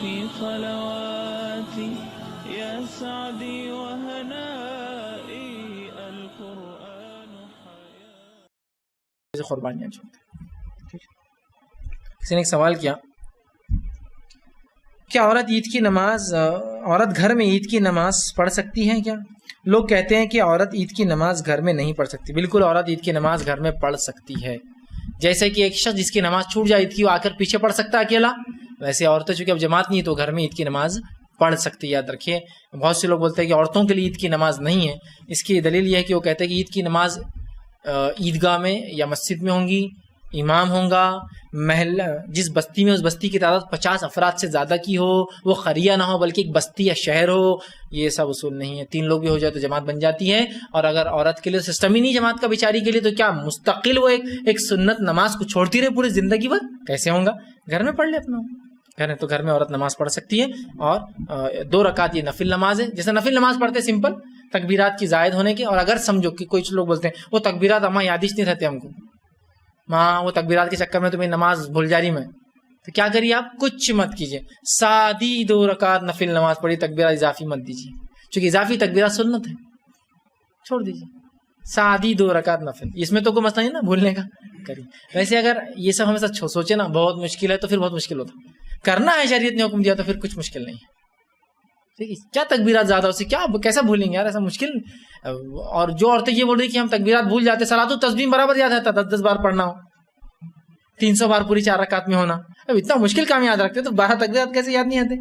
في خلواتي يا سعدي وهنائي القرآن حياتي. قربانیاں چھوڑتے. کسی نے ایک سوال کیا کیا عورت گھر میں عید کی نماز پڑھ سکتی ہے کیا؟ لوگ کہتے ہیں کہ عورت عید کی نماز گھر میں نہیں پڑھ سکتی. بالکل عورت عید کی نماز گھر میں پڑھ سکتی ہے. جیسے کہ ایک شخص جس کی نماز چھوٹ جائے عید کی وہ آ کر پیچھے پڑھ سکتا ہے اکیلا، ویسے عورتیں چونکہ اب جماعت نہیں ہے تو گھر میں عید کی نماز پڑھ سکتی ہے. یاد رکھیے بہت سے لوگ بولتے ہیں کہ عورتوں کے لیے عید کی نماز نہیں ہے. اس کی دلیل یہ ہے کہ وہ کہتے ہیں کہ عید کی نماز عیدگاہ میں یا مسجد میں ہوں گی، امام ہوں گا، محلہ جس بستی میں اس بستی کی تعداد 50 افراد سے زیادہ کی ہو، وہ قریہ نہ ہو بلکہ ایک بستی یا شہر ہو. یہ سب اصول نہیں ہے. 3 لوگ بھی ہو جائے تو جماعت بن جاتی ہے. اور اگر عورت کے لیے سسٹم ہی نہیں جماعت کا بیچاری کے لیے تو کیا مستقل وہ ایک سنت نماز کو چھوڑتی رہے پوری زندگی بھر؟ کیسے ہوں گا؟ گھر میں پڑھ لے اپنا. گھر میں عورت نماز پڑھ سکتی ہے. اور 2 رکعت یہ نفل نماز ہے. جیسے نفل نماز پڑھتے سمپل تکبیرات کی زائد ہونے کے. اور اگر سمجھو کہ کچھ لوگ بولتے ہیں وہ تکبیرات ہمیں یادش نہیں رہتے ہم کو، ماں وہ تکبیرات کے چکر میں تمہیں نماز بھول جا رہی میں، تو کیا کریے آپ؟ کچھ مت کیجیے، سادی 2 رکعت نفل نماز پڑھی، تکبیرات اضافی مت دیجیے، چونکہ اضافی تکبیرات سنت ہے، چھوڑ دیجیے. سادی 2 رکعت نفل، اس میں تو کوئی مسئلہ نہیں نا بھولنے کا، کریے. ویسے اگر یہ سب ہمیشہ سوچے نا بہت مشکل ہے تو پھر بہت مشکل ہوتا. کرنا ہے شریعت نے حکم دیا تو پھر کچھ مشکل نہیں ہے. ٹھیک ہے، کیا تکبیرات زیادہ اسے کیا کیسا بھولیں گے یار، ایسا مشکل. اور جو عورتیں یہ بول رہی کہ ہم تکبیرات بھول جاتے، صلاۃ التسبیح برابر یاد رہتا، 10 بار پڑھنا ہو، 300 بار پوری 4 رکعت میں ہونا. اب اتنا مشکل کام یاد رکھتے تو 12 تکبیرات کیسے یاد نہیں آتے؟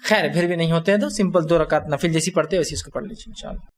خیر پھر بھی نہیں ہوتے ہیں تو سمپل 2 رکعت نفل جیسی پڑھتے ہیں ویسی اس کو پڑھ لیجیے انشاءاللہ.